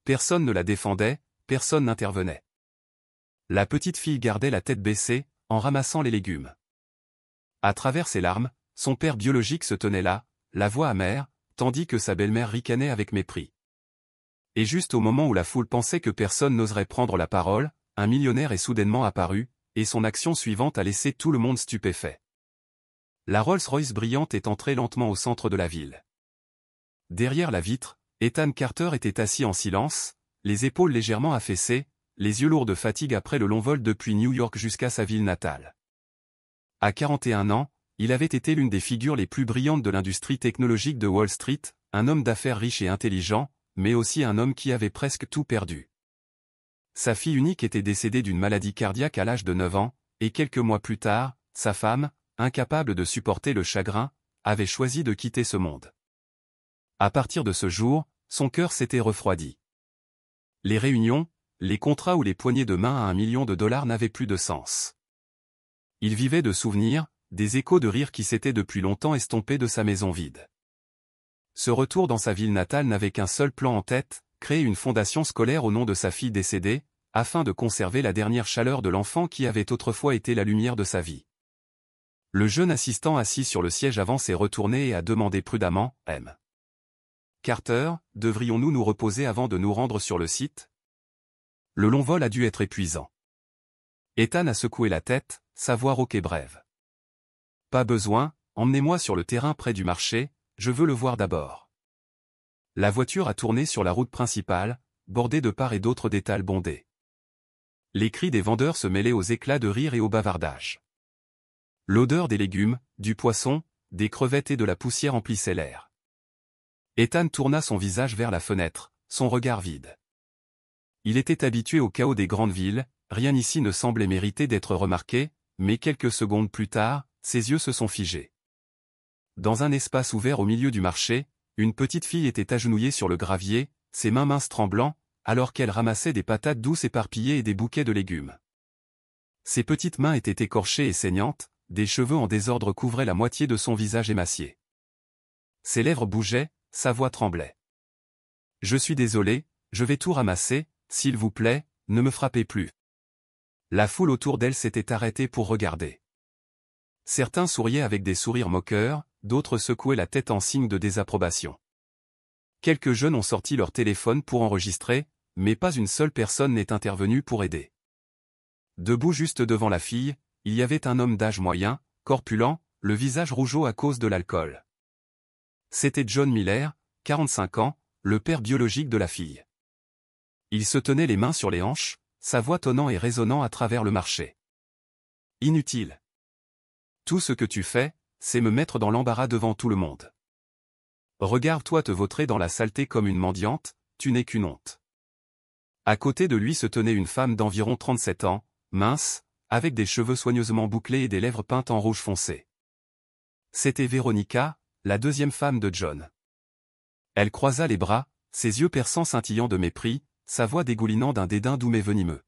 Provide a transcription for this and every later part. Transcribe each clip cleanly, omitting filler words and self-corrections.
personne ne la défendait, personne n'intervenait. La petite fille gardait la tête baissée, en ramassant les légumes. À travers ses larmes, son père biologique se tenait là, la voix amère, tandis que sa belle-mère ricanait avec mépris. Et juste au moment où la foule pensait que personne n'oserait prendre la parole, un millionnaire est soudainement apparu, et son action suivante a laissé tout le monde stupéfait. La Rolls-Royce brillante est entrée lentement au centre de la ville. Derrière la vitre, Ethan Carter était assis en silence, les épaules légèrement affaissées, les yeux lourds de fatigue après le long vol depuis New York jusqu'à sa ville natale. À 41 ans, il avait été l'une des figures les plus brillantes de l'industrie technologique de Wall Street, un homme d'affaires riche et intelligent, mais aussi un homme qui avait presque tout perdu. Sa fille unique était décédée d'une maladie cardiaque à l'âge de 9 ans, et quelques mois plus tard, sa femme, incapable de supporter le chagrin, avait choisi de quitter ce monde. À partir de ce jour, son cœur s'était refroidi. Les réunions, les contrats ou les poignées de main à $1 million n'avaient plus de sens. Il vivait de souvenirs, des échos de rire qui s'étaient depuis longtemps estompés de sa maison vide. Ce retour dans sa ville natale n'avait qu'un seul plan en tête, créer une fondation scolaire au nom de sa fille décédée, afin de conserver la dernière chaleur de l'enfant qui avait autrefois été la lumière de sa vie. Le jeune assistant assis sur le siège avant s'est retourné et a demandé prudemment, « M. Carter, devrions-nous nous reposer avant de nous rendre sur le site ?» Le long vol a dû être épuisant. Ethan a secoué la tête, sa voix rauque et brève. « Pas besoin, emmenez-moi sur le terrain près du marché, je veux le voir d'abord. » La voiture a tourné sur la route principale, bordée de part et d'autre d'étals bondés. Les cris des vendeurs se mêlaient aux éclats de rire et au bavardage. L'odeur des légumes, du poisson, des crevettes et de la poussière emplissait l'air. Ethan tourna son visage vers la fenêtre, son regard vide. Il était habitué au chaos des grandes villes, rien ici ne semblait mériter d'être remarqué, mais quelques secondes plus tard, ses yeux se sont figés. Dans un espace ouvert au milieu du marché, une petite fille était agenouillée sur le gravier, ses mains minces tremblant, alors qu'elle ramassait des patates douces éparpillées et des bouquets de légumes. Ses petites mains étaient écorchées et saignantes, des cheveux en désordre couvraient la moitié de son visage émacié. Ses lèvres bougeaient, sa voix tremblait. « Je suis désolé, je vais tout ramasser, s'il vous plaît, ne me frappez plus. » La foule autour d'elle s'était arrêtée pour regarder. Certains souriaient avec des sourires moqueurs, d'autres secouaient la tête en signe de désapprobation. Quelques jeunes ont sorti leur téléphone pour enregistrer, mais pas une seule personne n'est intervenue pour aider. Debout juste devant la fille, il y avait un homme d'âge moyen, corpulent, le visage rougeau à cause de l'alcool. C'était John Miller, 45 ans, le père biologique de la fille. Il se tenait les mains sur les hanches, sa voix tonnant et résonnant à travers le marché. « Inutile. Tout ce que tu fais, c'est me mettre dans l'embarras devant tout le monde. Regarde-toi te vautrer dans la saleté comme une mendiante, tu n'es qu'une honte. » À côté de lui se tenait une femme d'environ 37 ans, mince, avec des cheveux soigneusement bouclés et des lèvres peintes en rouge foncé. C'était Veronica, la deuxième femme de John. Elle croisa les bras, ses yeux perçants scintillant de mépris, sa voix dégoulinant d'un dédain doux mais venimeux.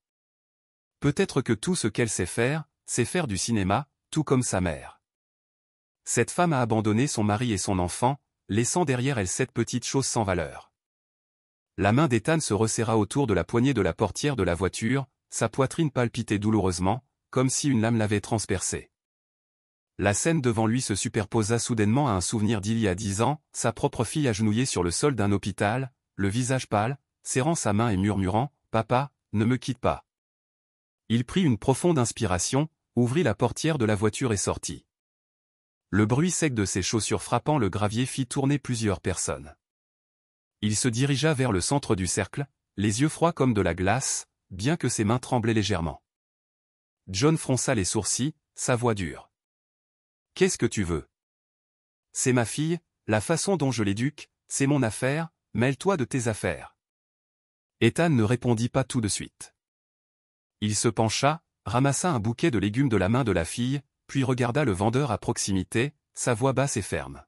Peut-être que tout ce qu'elle sait faire, c'est faire du cinéma, tout comme sa mère. Cette femme a abandonné son mari et son enfant, laissant derrière elle cette petite chose sans valeur. La main d'Ethan se resserra autour de la poignée de la portière de la voiture, sa poitrine palpitait douloureusement, comme si une lame l'avait transpercé. La scène devant lui se superposa soudainement à un souvenir d'il y a 10 ans, sa propre fille agenouillée sur le sol d'un hôpital, le visage pâle, serrant sa main et murmurant « Papa, ne me quitte pas ». Il prit une profonde inspiration, ouvrit la portière de la voiture et sortit. Le bruit sec de ses chaussures frappant le gravier fit tourner plusieurs personnes. Il se dirigea vers le centre du cercle, les yeux froids comme de la glace, bien que ses mains tremblaient légèrement. John fronça les sourcils, sa voix dure. « Qu'est-ce que tu veux ? C'est ma fille, la façon dont je l'éduque, c'est mon affaire, mêle-toi de tes affaires. » Ethan ne répondit pas tout de suite. Il se pencha, ramassa un bouquet de légumes de la main de la fille, puis regarda le vendeur à proximité, sa voix basse et ferme.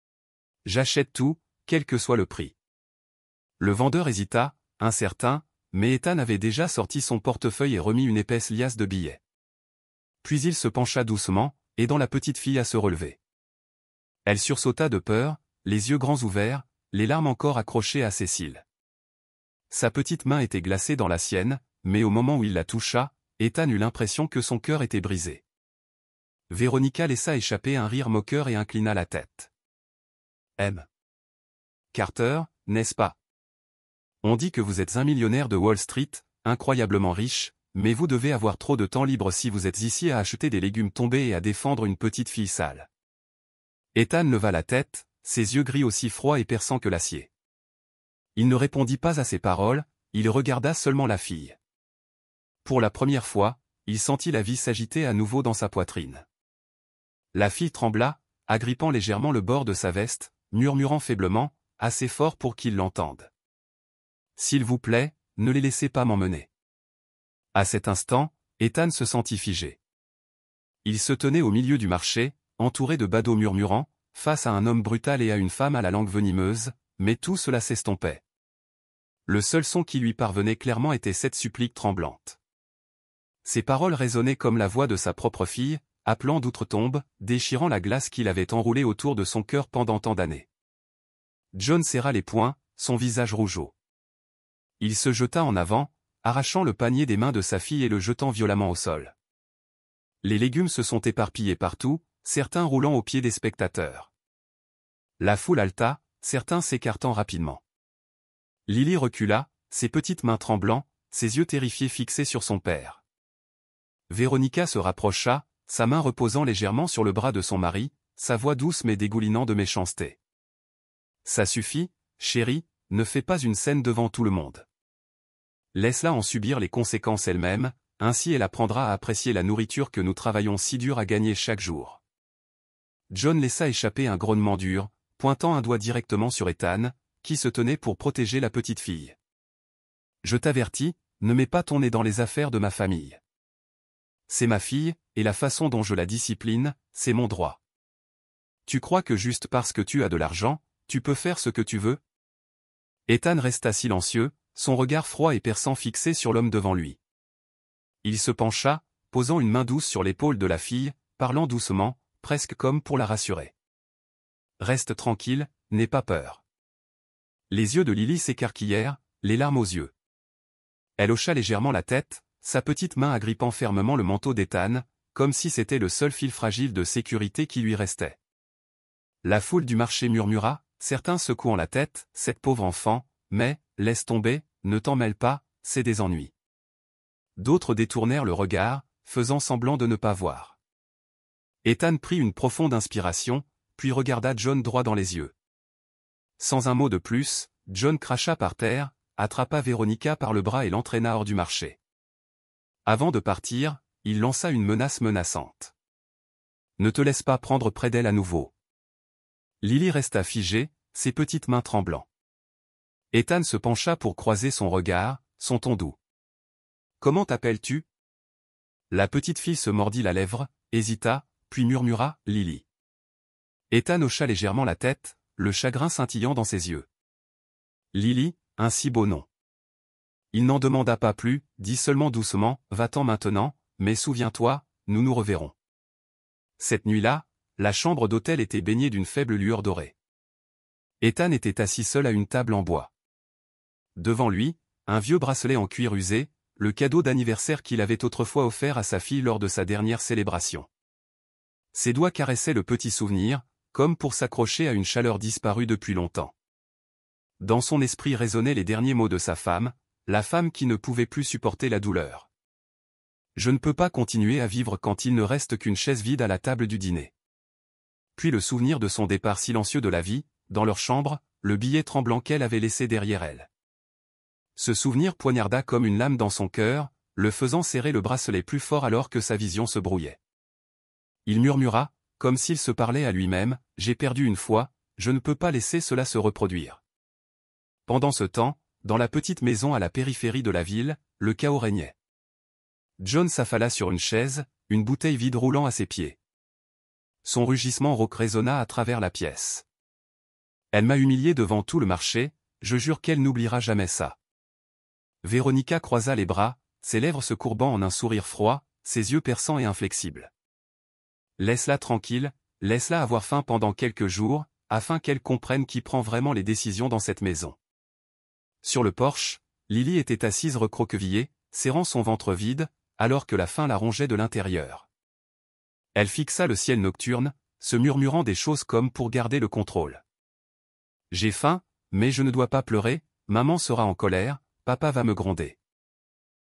« J'achète tout, quel que soit le prix. » Le vendeur hésita, incertain, mais Ethan avait déjà sorti son portefeuille et remis une épaisse liasse de billets. Puis il se pencha doucement, aidant la petite fille à se relever. Elle sursauta de peur, les yeux grands ouverts, les larmes encore accrochées à ses cils. Sa petite main était glacée dans la sienne, mais au moment où il la toucha, Ethan eut l'impression que son cœur était brisé. Véronica laissa échapper un rire moqueur et inclina la tête. M. Carter, n'est-ce pas? On dit que vous êtes un millionnaire de Wall Street, incroyablement riche, mais vous devez avoir trop de temps libre si vous êtes ici à acheter des légumes tombés et à défendre une petite fille sale. Ethan leva la tête, ses yeux gris aussi froids et perçants que l'acier. Il ne répondit pas à ces paroles, il regarda seulement la fille. Pour la première fois, il sentit la vie s'agiter à nouveau dans sa poitrine. La fille trembla, agrippant légèrement le bord de sa veste, murmurant faiblement, assez fort pour qu'il l'entende. « S'il vous plaît, ne les laissez pas m'emmener. » À cet instant, Ethan se sentit figé. Il se tenait au milieu du marché, entouré de badauds murmurants, face à un homme brutal et à une femme à la langue venimeuse, mais tout cela s'estompait. Le seul son qui lui parvenait clairement était cette supplique tremblante. Ses paroles résonnaient comme la voix de sa propre fille, appelant d'outre-tombe, déchirant la glace qu'il avait enroulée autour de son cœur pendant tant d'années. John serra les poings, son visage rougeau. Il se jeta en avant, arrachant le panier des mains de sa fille et le jetant violemment au sol. Les légumes se sont éparpillés partout, certains roulant aux pieds des spectateurs. La foule haleta, certains s'écartant rapidement. Lily recula, ses petites mains tremblant, ses yeux terrifiés fixés sur son père. Véronica se rapprocha, sa main reposant légèrement sur le bras de son mari, sa voix douce mais dégoulinant de méchanceté. « Ça suffit, chérie, ne fais pas une scène devant tout le monde. Laisse-la en subir les conséquences elle-même, ainsi elle apprendra à apprécier la nourriture que nous travaillons si dur à gagner chaque jour. » John laissa échapper un grognement dur, pointant un doigt directement sur Ethan, qui se tenait pour protéger la petite fille. « Je t'avertis, ne mets pas ton nez dans les affaires de ma famille. C'est ma fille, et la façon dont je la discipline, c'est mon droit. Tu crois que juste parce que tu as de l'argent, tu peux faire ce que tu veux? » Ethan resta silencieux, son regard froid et perçant fixé sur l'homme devant lui. Il se pencha, posant une main douce sur l'épaule de la fille, parlant doucement, presque comme pour la rassurer. « Reste tranquille, n'aie pas peur. » Les yeux de Lily s'écarquillèrent, les larmes aux yeux. Elle hocha légèrement la tête, sa petite main agrippant fermement le manteau d'Ethan, comme si c'était le seul fil fragile de sécurité qui lui restait. La foule du marché murmura, certains secouant la tête, « Cette pauvre enfant, mais, laisse tomber, ne t'en mêle pas, c'est des ennuis. » D'autres détournèrent le regard, faisant semblant de ne pas voir. Ethan prit une profonde inspiration, puis regarda John droit dans les yeux. Sans un mot de plus, John cracha par terre, attrapa Véronica par le bras et l'entraîna hors du marché. Avant de partir, il lança une menace menaçante. « Ne te laisse pas prendre près d'elle à nouveau. » Lily resta figée, ses petites mains tremblant. Ethan se pencha pour croiser son regard, son ton doux. « Comment t'appelles-tu » La petite fille se mordit la lèvre, hésita, puis murmura « Lily ». Ethan hocha légèrement la tête, le chagrin scintillant dans ses yeux. « Lily, un si beau nom. » Il n'en demanda pas plus, dit seulement doucement, « Va-t'en maintenant, mais souviens-toi, nous nous reverrons. » Cette nuit-là, la chambre d'hôtel était baignée d'une faible lueur dorée. Ethan était assis seul à une table en bois. Devant lui, un vieux bracelet en cuir usé, le cadeau d'anniversaire qu'il avait autrefois offert à sa fille lors de sa dernière célébration. Ses doigts caressaient le petit souvenir, comme pour s'accrocher à une chaleur disparue depuis longtemps. Dans son esprit résonnaient les derniers mots de sa femme, la femme qui ne pouvait plus supporter la douleur. « Je ne peux pas continuer à vivre quand il ne reste qu'une chaise vide à la table du dîner. » Puis le souvenir de son départ silencieux de la vie, dans leur chambre, le billet tremblant qu'elle avait laissé derrière elle. Ce souvenir poignarda comme une lame dans son cœur, le faisant serrer le bracelet plus fort alors que sa vision se brouillait. Il murmura, comme s'il se parlait à lui-même, « J'ai perdu une fois, je ne peux pas laisser cela se reproduire. » Pendant ce temps, dans la petite maison à la périphérie de la ville, le chaos régnait. John s'affala sur une chaise, une bouteille vide roulant à ses pieds. Son rugissement rauque résonna à travers la pièce. « Elle m'a humilié devant tout le marché, je jure qu'elle n'oubliera jamais ça. » Véronica croisa les bras, ses lèvres se courbant en un sourire froid, ses yeux perçants et inflexibles. « Laisse-la tranquille, laisse-la avoir faim pendant quelques jours, afin qu'elle comprenne qui prend vraiment les décisions dans cette maison. » Sur le porche, Lily était assise recroquevillée, serrant son ventre vide, alors que la faim la rongeait de l'intérieur. Elle fixa le ciel nocturne, se murmurant des choses comme pour garder le contrôle. « J'ai faim, mais je ne dois pas pleurer, maman sera en colère, papa va me gronder. »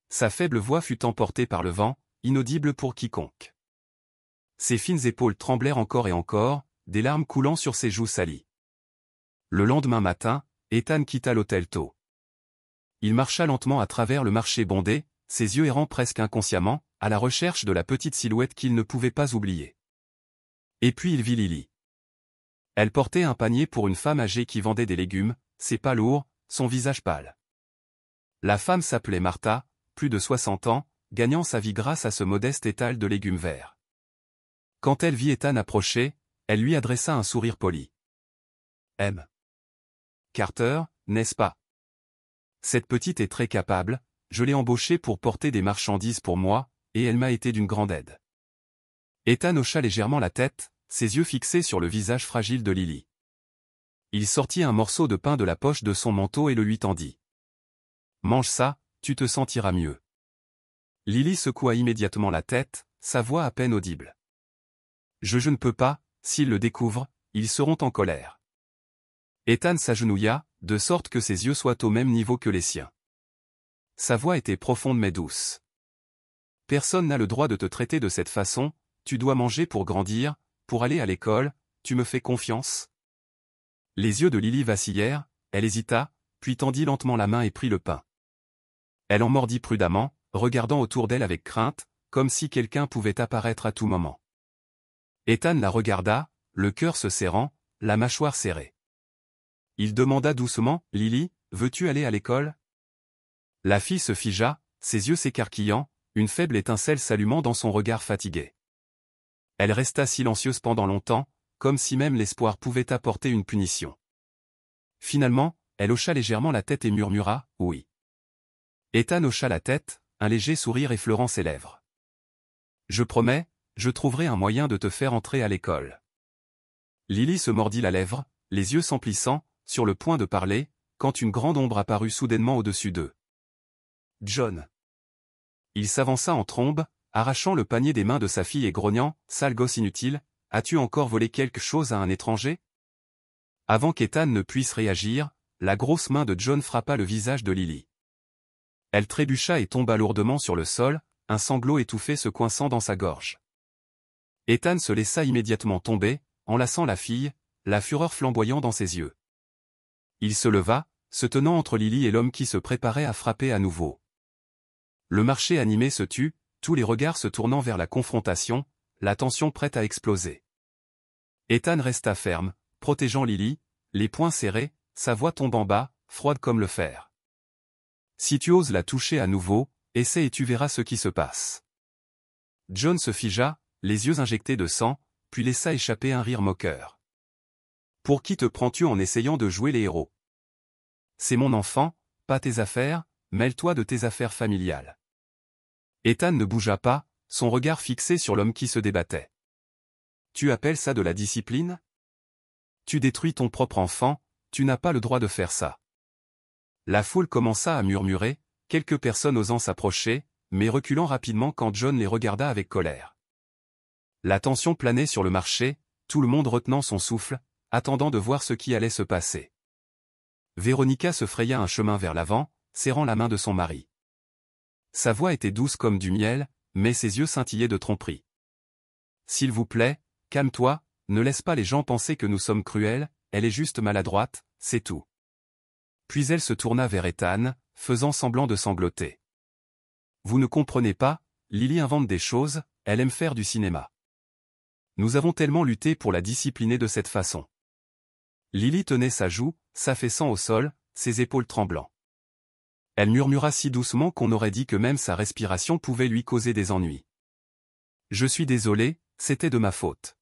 Sa faible voix fut emportée par le vent, inaudible pour quiconque. Ses fines épaules tremblèrent encore et encore, des larmes coulant sur ses joues salies. Le lendemain matin, Ethan quitta l'hôtel tôt. Il marcha lentement à travers le marché bondé, ses yeux errant presque inconsciemment, à la recherche de la petite silhouette qu'il ne pouvait pas oublier. Et puis il vit Lily. Elle portait un panier pour une femme âgée qui vendait des légumes, ses pas lourds, son visage pâle. La femme s'appelait Martha, plus de 60 ans, gagnant sa vie grâce à ce modeste étal de légumes verts. Quand elle vit Ethan approcher, elle lui adressa un sourire poli. « M. Carter, n'est-ce pas? Cette petite est très capable, je l'ai embauchée pour porter des marchandises pour moi, et elle m'a été d'une grande aide. » Ethan hocha légèrement la tête, ses yeux fixés sur le visage fragile de Lily. Il sortit un morceau de pain de la poche de son manteau et le lui tendit. « Mange ça, tu te sentiras mieux. » Lily secoua immédiatement la tête, sa voix à peine audible. « Je ne peux pas, s'ils le découvrent, ils seront en colère. » Ethan s'agenouilla, de sorte que ses yeux soient au même niveau que les siens. Sa voix était profonde mais douce. « Personne n'a le droit de te traiter de cette façon, tu dois manger pour grandir, pour aller à l'école, tu me fais confiance ?» Les yeux de Lily vacillèrent, elle hésita, puis tendit lentement la main et prit le pain. Elle en mordit prudemment, regardant autour d'elle avec crainte, comme si quelqu'un pouvait apparaître à tout moment. Ethan la regarda, le cœur se serrant, la mâchoire serrée. Il demanda doucement, « Lily, veux-tu aller à l'école ?» La fille se figea, ses yeux s'écarquillant, une faible étincelle s'allumant dans son regard fatigué. Elle resta silencieuse pendant longtemps, comme si même l'espoir pouvait apporter une punition. Finalement, elle hocha légèrement la tête et murmura, « Oui. » Ethan hocha la tête, un léger sourire effleurant ses lèvres. « Je promets, je trouverai un moyen de te faire entrer à l'école. » Lily se mordit la lèvre, les yeux s'emplissant, sur le point de parler, quand une grande ombre apparut soudainement au-dessus d'eux. « John !» Il s'avança en trombe, arrachant le panier des mains de sa fille et grognant, « Sale gosse inutile, as-tu encore volé quelque chose à un étranger ?» Avant qu'Ethan ne puisse réagir, la grosse main de John frappa le visage de Lily. Elle trébucha et tomba lourdement sur le sol, un sanglot étouffé se coinçant dans sa gorge. Ethan se laissa immédiatement tomber, enlaçant la fille, la fureur flamboyant dans ses yeux. Il se leva, se tenant entre Lily et l'homme qui se préparait à frapper à nouveau. Le marché animé se tut, tous les regards se tournant vers la confrontation, la tension prête à exploser. Ethan resta ferme, protégeant Lily, les poings serrés, sa voix tombant bas, froide comme le fer. « Si tu oses la toucher à nouveau, essaie et tu verras ce qui se passe. » John se figea, les yeux injectés de sang, puis laissa échapper un rire moqueur. « Pour qui te prends-tu en essayant de jouer les héros? C'est mon enfant, pas tes affaires, mêle-toi de tes affaires familiales. » Ethan ne bougea pas, son regard fixé sur l'homme qui se débattait. « Tu appelles ça de la discipline? Tu détruis ton propre enfant, tu n'as pas le droit de faire ça. » La foule commença à murmurer, quelques personnes osant s'approcher, mais reculant rapidement quand John les regarda avec colère. La tension planait sur le marché, tout le monde retenant son souffle, attendant de voir ce qui allait se passer. Véronica se fraya un chemin vers l'avant, serrant la main de son mari. Sa voix était douce comme du miel, mais ses yeux scintillaient de tromperie. « S'il vous plaît, calme-toi, ne laisse pas les gens penser que nous sommes cruels, elle est juste maladroite, c'est tout. » Puis elle se tourna vers Ethan, faisant semblant de sangloter. « Vous ne comprenez pas, Lily invente des choses, elle aime faire du cinéma. Nous avons tellement lutté pour la discipliner de cette façon. » Lily tenait sa joue, s'affaissant au sol, ses épaules tremblant. Elle murmura si doucement qu'on aurait dit que même sa respiration pouvait lui causer des ennuis. « Je suis désolé, c'était de ma faute. »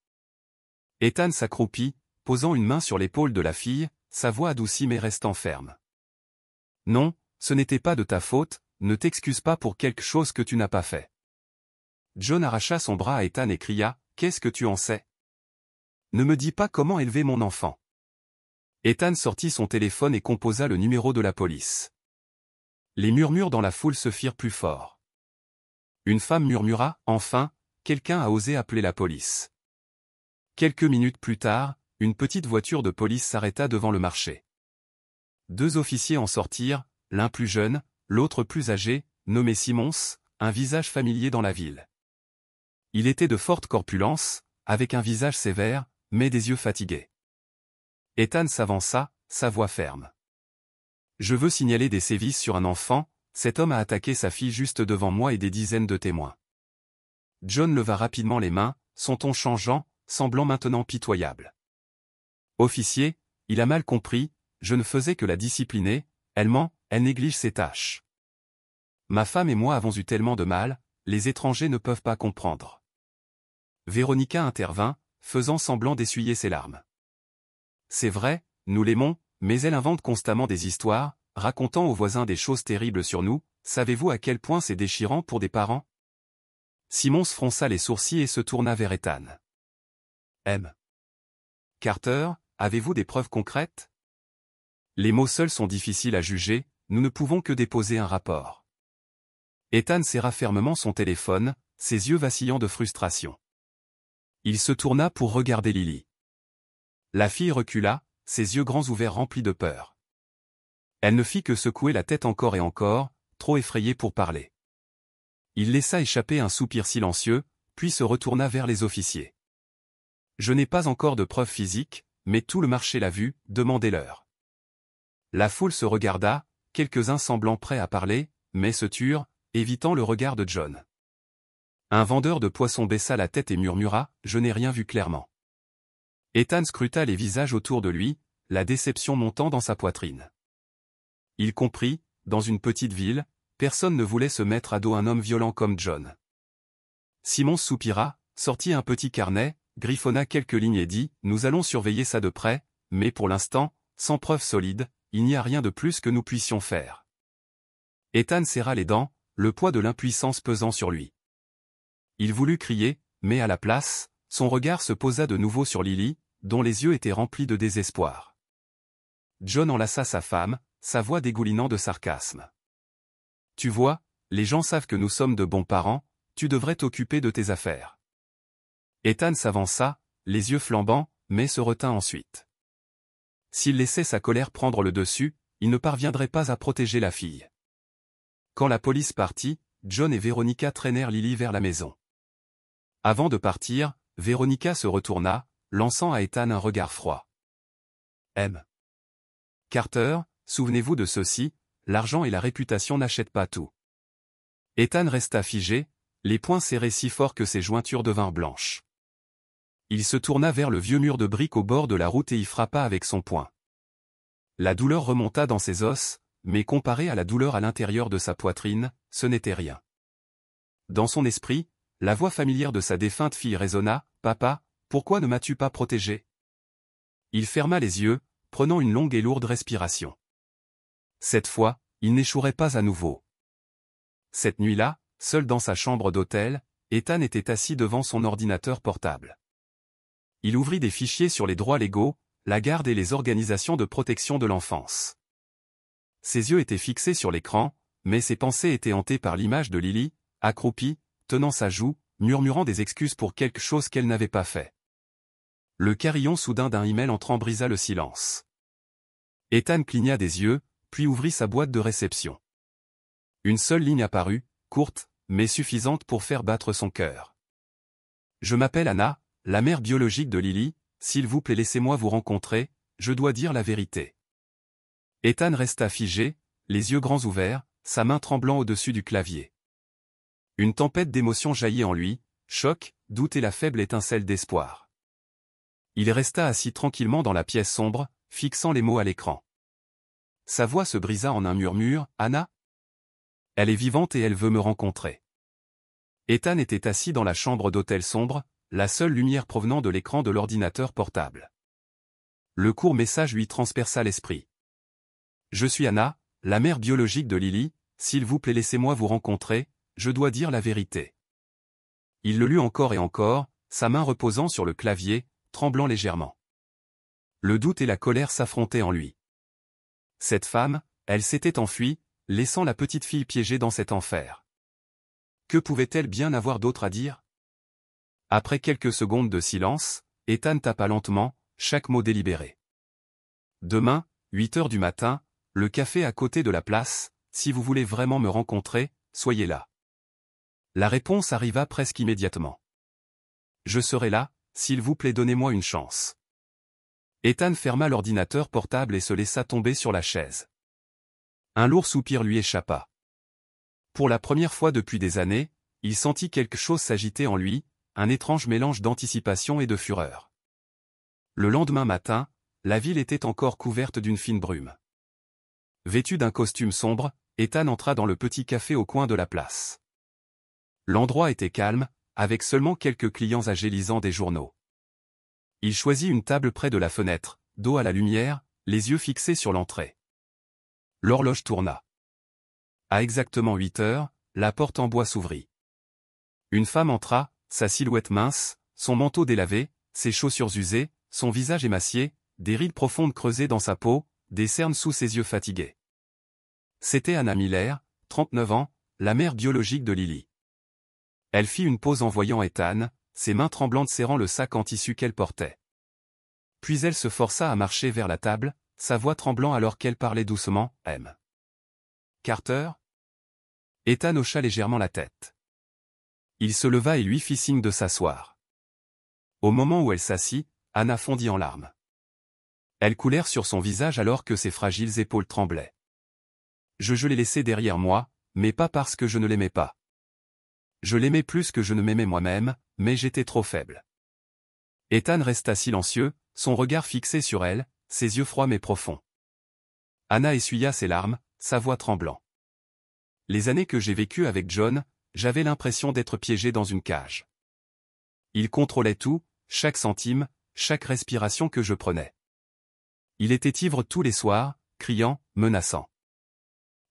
Ethan s'accroupit, posant une main sur l'épaule de la fille, sa voix adoucie mais restant ferme. « Non, ce n'était pas de ta faute, ne t'excuse pas pour quelque chose que tu n'as pas fait. » John arracha son bras à Ethan et cria, « Qu'est-ce que tu en sais? Ne me dis pas comment élever mon enfant. » Ethan sortit son téléphone et composa le numéro de la police. Les murmures dans la foule se firent plus forts. Une femme murmura, enfin, quelqu'un a osé appeler la police. Quelques minutes plus tard, une petite voiture de police s'arrêta devant le marché. 2 officiers en sortirent, l'un plus jeune, l'autre plus âgé, nommé Simons, un visage familier dans la ville. Il était de forte corpulence, avec un visage sévère, mais des yeux fatigués. Ethan s'avança, sa voix ferme. « Je veux signaler des sévices sur un enfant, cet homme a attaqué sa fille juste devant moi et des dizaines de témoins. » John leva rapidement les mains, son ton changeant, semblant maintenant pitoyable. « Officier, il a mal compris, je ne faisais que la discipliner, elle ment, elle néglige ses tâches. Ma femme et moi avons eu tellement de mal, les étrangers ne peuvent pas comprendre. » Véronica intervint, faisant semblant d'essuyer ses larmes. « C'est vrai, nous l'aimons, mais elle invente constamment des histoires, racontant aux voisins des choses terribles sur nous, savez-vous à quel point c'est déchirant pour des parents ?» Simons fronça les sourcils et se tourna vers Ethan. « M. Carter, avez-vous des preuves concrètes ? Les mots seuls sont difficiles à juger, nous ne pouvons que déposer un rapport. » Ethan serra fermement son téléphone, ses yeux vacillant de frustration. Il se tourna pour regarder Lily. La fille recula, ses yeux grands ouverts remplis de peur. Elle ne fit que secouer la tête encore et encore, trop effrayée pour parler. Il laissa échapper un soupir silencieux, puis se retourna vers les officiers. « Je n'ai pas encore de preuves physiques, mais tout le marché l'a vu, demandez-leur. » La foule se regarda, quelques-uns semblant prêts à parler, mais se turent, évitant le regard de John. Un vendeur de poissons baissa la tête et murmura « Je n'ai rien vu clairement. » Ethan scruta les visages autour de lui, la déception montant dans sa poitrine. Il comprit, dans une petite ville, personne ne voulait se mettre à dos un homme violent comme John. Simons soupira, sortit un petit carnet, griffonna quelques lignes et dit « Nous allons surveiller ça de près, mais pour l'instant, sans preuve solide, il n'y a rien de plus que nous puissions faire. » Ethan serra les dents, le poids de l'impuissance pesant sur lui. Il voulut crier, mais à la place, son regard se posa de nouveau sur Lily, dont les yeux étaient remplis de désespoir. John enlaça sa femme, sa voix dégoulinant de sarcasme. « Tu vois, les gens savent que nous sommes de bons parents, tu devrais t'occuper de tes affaires. » Ethan s'avança, les yeux flambants, mais se retint ensuite. S'il laissait sa colère prendre le dessus, il ne parviendrait pas à protéger la fille. Quand la police partit, John et Véronica traînèrent Lily vers la maison. Avant de partir, Véronica se retourna, lançant à Ethan un regard froid. « M. Carter, souvenez-vous de ceci, l'argent et la réputation n'achètent pas tout. » Ethan resta figé, les poings serrés si fort que ses jointures devinrent blanches. Il se tourna vers le vieux mur de briques au bord de la route et y frappa avec son poing. La douleur remonta dans ses os, mais comparée à la douleur à l'intérieur de sa poitrine, ce n'était rien. Dans son esprit, la voix familière de sa défunte fille résonna, « Papa, pourquoi ne m'as-tu pas protégé ?» Il ferma les yeux, prenant une longue et lourde respiration. Cette fois, il n'échouerait pas à nouveau. Cette nuit-là, seul dans sa chambre d'hôtel, Ethan était assis devant son ordinateur portable. Il ouvrit des fichiers sur les droits légaux, la garde et les organisations de protection de l'enfance. Ses yeux étaient fixés sur l'écran, mais ses pensées étaient hantées par l'image de Lily, accroupie, tenant sa joue, murmurant des excuses pour quelque chose qu'elle n'avait pas fait. Le carillon soudain d'un email entrant brisa le silence. Ethan cligna des yeux, puis ouvrit sa boîte de réception. Une seule ligne apparut, courte, mais suffisante pour faire battre son cœur. « Je m'appelle Anna, la mère biologique de Lily, s'il vous plaît laissez-moi vous rencontrer, je dois dire la vérité. » Ethan resta figé, les yeux grands ouverts, sa main tremblant au-dessus du clavier. Une tempête d'émotions jaillit en lui, choc, doute et la faible étincelle d'espoir. Il resta assis tranquillement dans la pièce sombre, fixant les mots à l'écran. Sa voix se brisa en un murmure, « Anna ? Elle est vivante et elle veut me rencontrer. » Ethan était assis dans la chambre d'hôtel sombre, la seule lumière provenant de l'écran de l'ordinateur portable. Le court message lui transperça l'esprit. « Je suis Anna, la mère biologique de Lily, s'il vous plaît laissez-moi vous rencontrer, je dois dire la vérité. » Il le lut encore et encore, sa main reposant sur le clavier, tremblant légèrement. Le doute et la colère s'affrontaient en lui. Cette femme, elle s'était enfuie, laissant la petite fille piégée dans cet enfer. Que pouvait-elle bien avoir d'autre à dire? Après quelques secondes de silence, Ethan tapa lentement, chaque mot délibéré. Demain, 8 heures du matin, le café à côté de la place, si vous voulez vraiment me rencontrer, soyez là. La réponse arriva presque immédiatement. Je serai là, s'il vous plaît donnez-moi une chance. Ethan ferma l'ordinateur portable et se laissa tomber sur la chaise. Un lourd soupir lui échappa. Pour la première fois depuis des années, il sentit quelque chose s'agiter en lui, un étrange mélange d'anticipation et de fureur. Le lendemain matin, la ville était encore couverte d'une fine brume. Vêtu d'un costume sombre, Ethan entra dans le petit café au coin de la place. L'endroit était calme, avec seulement quelques clients âgés lisant des journaux. Il choisit une table près de la fenêtre, dos à la lumière, les yeux fixés sur l'entrée. L'horloge tourna. À exactement 8 heures, la porte en bois s'ouvrit. Une femme entra, sa silhouette mince, son manteau délavé, ses chaussures usées, son visage émacié, des rides profondes creusées dans sa peau, des cernes sous ses yeux fatigués. C'était Anna Miller, 39 ans, la mère biologique de Lily. Elle fit une pause en voyant Ethan, ses mains tremblantes serrant le sac en tissu qu'elle portait. Puis elle se força à marcher vers la table, sa voix tremblant alors qu'elle parlait doucement, « M. Carter ?» Ethan hocha légèrement la tête. Il se leva et lui fit signe de s'asseoir. Au moment où elle s'assit, Anna fondit en larmes. Elles coulèrent sur son visage alors que ses fragiles épaules tremblaient. Je l'ai laissé derrière moi, mais pas parce que je ne l'aimais pas. Je l'aimais plus que je ne m'aimais moi-même, mais j'étais trop faible. Ethan resta silencieux, son regard fixé sur elle, ses yeux froids mais profonds. Anna essuya ses larmes, sa voix tremblant. Les années que j'ai vécues avec John, j'avais l'impression d'être piégé dans une cage. Il contrôlait tout, chaque centime, chaque respiration que je prenais. Il était ivre tous les soirs, criant, menaçant.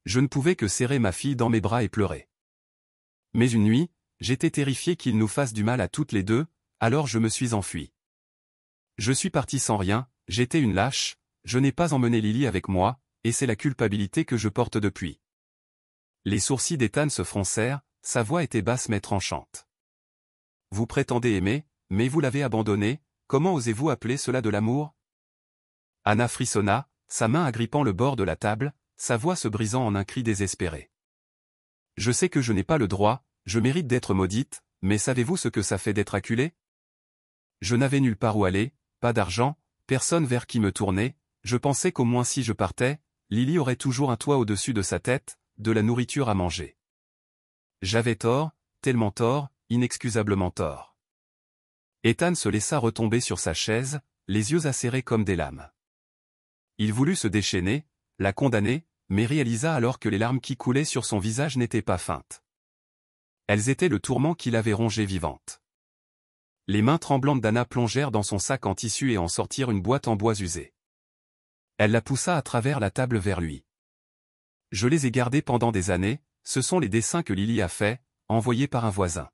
Je ne pouvais que serrer ma fille dans mes bras et pleurer. Mais une nuit, j'étais terrifié qu'il nous fasse du mal à toutes les deux, alors je me suis enfui. Je suis parti sans rien, j'étais une lâche, je n'ai pas emmené Lily avec moi, et c'est la culpabilité que je porte depuis. Les sourcils d'Ethan se froncèrent, sa voix était basse mais tranchante. Vous prétendez aimer, mais vous l'avez abandonné, comment osez-vous appeler cela de l'amour? Anna frissonna, sa main agrippant le bord de la table, sa voix se brisant en un cri désespéré. Je sais que je n'ai pas le droit, je mérite d'être maudite, mais savez-vous ce que ça fait d'être acculé? Je n'avais nulle part où aller, pas d'argent, personne vers qui me tourner, je pensais qu'au moins si je partais, Lily aurait toujours un toit au-dessus de sa tête, de la nourriture à manger. J'avais tort, tellement tort, inexcusablement tort. Ethan se laissa retomber sur sa chaise, les yeux acérés comme des lames. Il voulut se déchaîner, la condamner, mais réalisa alors que les larmes qui coulaient sur son visage n'étaient pas feintes. Elles étaient le tourment qui l'avait rongée vivante. Les mains tremblantes d'Anna plongèrent dans son sac en tissu et en sortirent une boîte en bois usée. Elle la poussa à travers la table vers lui. Je les ai gardés pendant des années, ce sont les dessins que Lily a faits, envoyés par un voisin.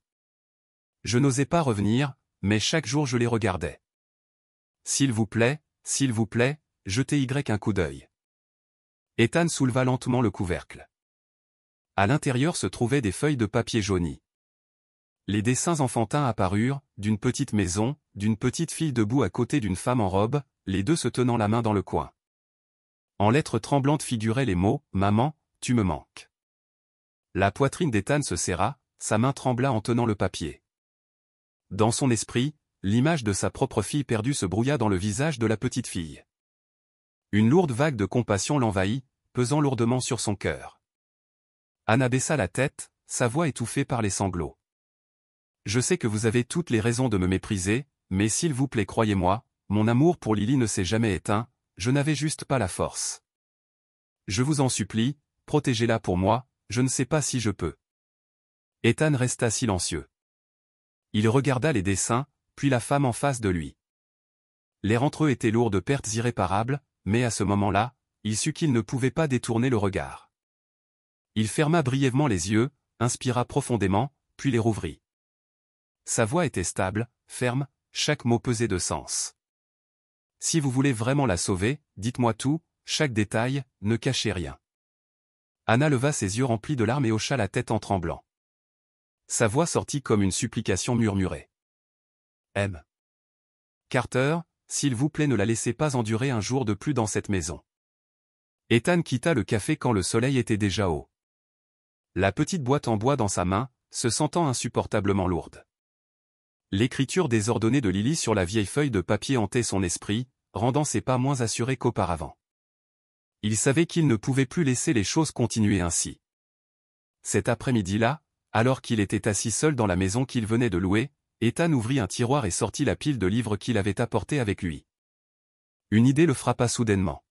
Je n'osais pas revenir, mais chaque jour je les regardais. S'il vous plaît, jetez un coup d'œil. Ethan souleva lentement le couvercle. À l'intérieur se trouvaient des feuilles de papier jaunies. Les dessins enfantins apparurent, d'une petite maison, d'une petite fille debout à côté d'une femme en robe, les deux se tenant la main dans le coin. En lettres tremblantes figuraient les mots « Maman, tu me manques ». La poitrine d'Ethan se serra, sa main trembla en tenant le papier. Dans son esprit, l'image de sa propre fille perdue se brouilla dans le visage de la petite fille. Une lourde vague de compassion l'envahit, pesant lourdement sur son cœur. Anna baissa la tête, sa voix étouffée par les sanglots. Je sais que vous avez toutes les raisons de me mépriser, mais s'il vous plaît croyez-moi, mon amour pour Lily ne s'est jamais éteint, je n'avais juste pas la force. Je vous en supplie, protégez-la pour moi, je ne sais pas si je peux. Ethan resta silencieux. Il regarda les dessins, puis la femme en face de lui. L'air entre eux était lourd de pertes irréparables, mais à ce moment-là, il sut qu'il ne pouvait pas détourner le regard. Il ferma brièvement les yeux, inspira profondément, puis les rouvrit. Sa voix était stable, ferme, chaque mot pesait de sens. Si vous voulez vraiment la sauver, dites-moi tout, chaque détail, ne cachez rien. Anna leva ses yeux remplis de larmes et hocha la tête en tremblant. Sa voix sortit comme une supplication murmurée. M. Carter, s'il vous plaît ne la laissez pas endurer un jour de plus dans cette maison. Ethan quitta le café quand le soleil était déjà haut. La petite boîte en bois dans sa main, se sentant insupportablement lourde. L'écriture désordonnée de Lily sur la vieille feuille de papier hantait son esprit, rendant ses pas moins assurés qu'auparavant. Il savait qu'il ne pouvait plus laisser les choses continuer ainsi. Cet après-midi-là, alors qu'il était assis seul dans la maison qu'il venait de louer, Ethan ouvrit un tiroir et sortit la pile de livres qu'il avait apportés avec lui. Une idée le frappa soudainement.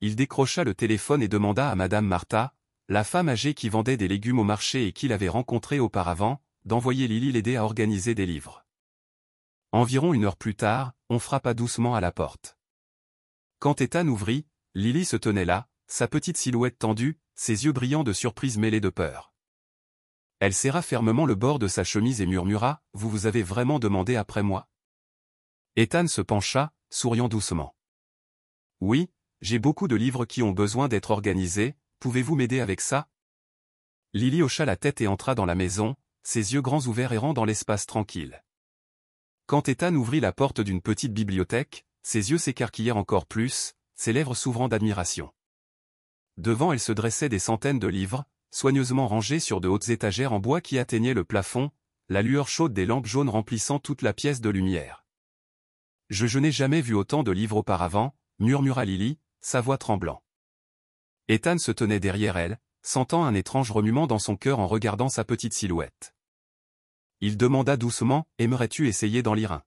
Il décrocha le téléphone et demanda à Madame Martha, la femme âgée qui vendait des légumes au marché et qu'il avait rencontrée auparavant, d'envoyer Lily l'aider à organiser des livres. Environ 1 heure plus tard, on frappa doucement à la porte. Quand Ethan ouvrit, Lily se tenait là, sa petite silhouette tendue, ses yeux brillants de surprise mêlés de peur. Elle serra fermement le bord de sa chemise et murmura, « Vous avez vraiment demandé après moi ?» Ethan se pencha, souriant doucement. « Oui, j'ai beaucoup de livres qui ont besoin d'être organisés, pouvez-vous m'aider avec ça ?» Lily hocha la tête et entra dans la maison, ses yeux grands ouverts errant dans l'espace tranquille. Quand Ethan ouvrit la porte d'une petite bibliothèque, ses yeux s'écarquillèrent encore plus, ses lèvres s'ouvrant d'admiration. Devant elle se dressaient des centaines de livres, soigneusement rangés sur de hautes étagères en bois qui atteignaient le plafond, la lueur chaude des lampes jaunes remplissant toute la pièce de lumière. « Je n'ai jamais vu autant de livres auparavant, » murmura Lily, sa voix tremblant. Ethan se tenait derrière elle, sentant un étrange remuement dans son cœur en regardant sa petite silhouette. Il demanda doucement, « Aimerais-tu essayer d'en lire un ?»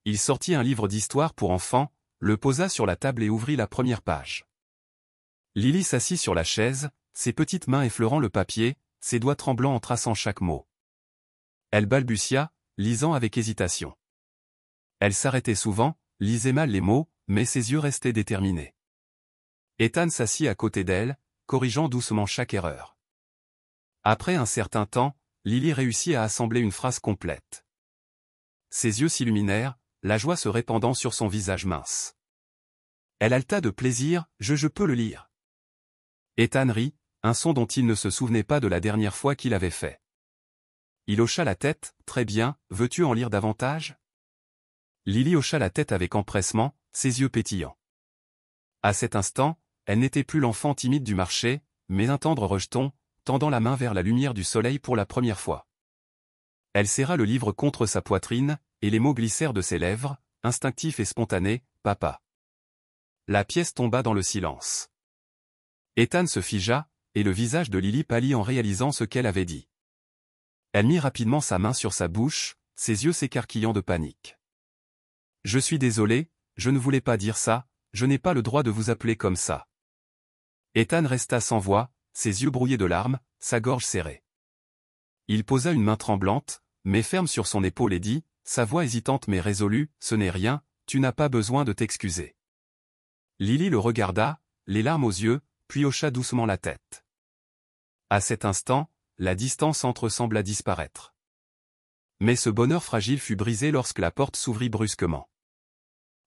Il sortit un livre d'histoire pour enfants, le posa sur la table et ouvrit la première page. Lily s'assit sur la chaise, ses petites mains effleurant le papier, ses doigts tremblants en traçant chaque mot. Elle balbutia, lisant avec hésitation. Elle s'arrêtait souvent, lisait mal les mots, mais ses yeux restaient déterminés. Ethan s'assit à côté d'elle, corrigeant doucement chaque erreur. Après un certain temps, Lily réussit à assembler une phrase complète. Ses yeux s'illuminèrent, la joie se répandant sur son visage mince. Elle haleta de plaisir, « Je peux le lire. » Ethan rit, un son dont il ne se souvenait pas de la dernière fois qu'il avait fait. Il hocha la tête, « Très bien, veux-tu en lire davantage ?» Lily hocha la tête avec empressement, ses yeux pétillants. À cet instant, elle n'était plus l'enfant timide du marché, mais un tendre rejeton, tendant la main vers la lumière du soleil pour la première fois. Elle serra le livre contre sa poitrine, et les mots glissèrent de ses lèvres, instinctifs et spontanés, « Papa ». La pièce tomba dans le silence. Ethan se figea, et le visage de Lily pâlit en réalisant ce qu'elle avait dit. Elle mit rapidement sa main sur sa bouche, ses yeux s'écarquillant de panique. « Je suis désolé, je ne voulais pas dire ça, je n'ai pas le droit de vous appeler comme ça. » Ethan resta sans voix, ses yeux brouillés de larmes, sa gorge serrée. Il posa une main tremblante, mais ferme sur son épaule et dit, sa voix hésitante mais résolue, « Ce n'est rien, tu n'as pas besoin de t'excuser. » Lily le regarda, les larmes aux yeux, puis hocha doucement la tête. À cet instant, la distance entre sembla disparaître. Mais ce bonheur fragile fut brisé lorsque la porte s'ouvrit brusquement.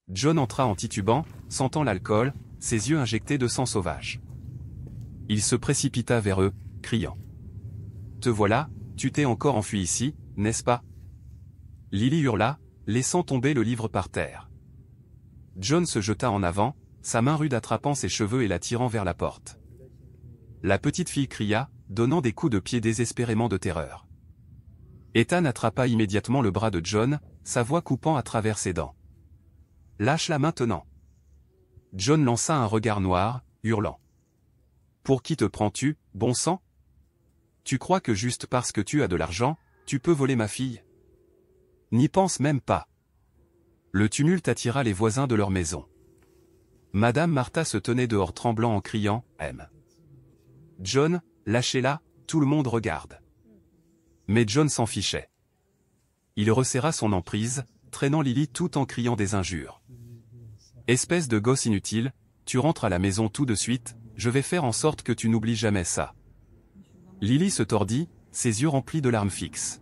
John entra en titubant, sentant l'alcool, ses yeux injectés de sang sauvage. Il se précipita vers eux, criant. « Te voilà, tu t'es encore enfui ici, n'est-ce pas ?» Lily hurla, laissant tomber le livre par terre. John se jeta en avant, sa main rude attrapant ses cheveux et la tirant vers la porte. La petite fille cria, donnant des coups de pied désespérément de terreur. Ethan attrapa immédiatement le bras de John, sa voix coupant à travers ses dents. « Lâche-la maintenant !» John lança un regard noir, hurlant. « Pour qui te prends-tu, bon sang ? Tu crois que juste parce que tu as de l'argent, tu peux voler ma fille ? N'y pense même pas. » Le tumulte attira les voisins de leur maison. Madame Martha se tenait dehors tremblant en criant « M. John, lâchez-la, tout le monde regarde. » Mais John s'en fichait. Il resserra son emprise, traînant Lily tout en criant des injures. « Espèce de gosse inutile, tu rentres à la maison tout de suite, je vais faire en sorte que tu n'oublies jamais ça. » Lily se tordit, ses yeux remplis de larmes fixes.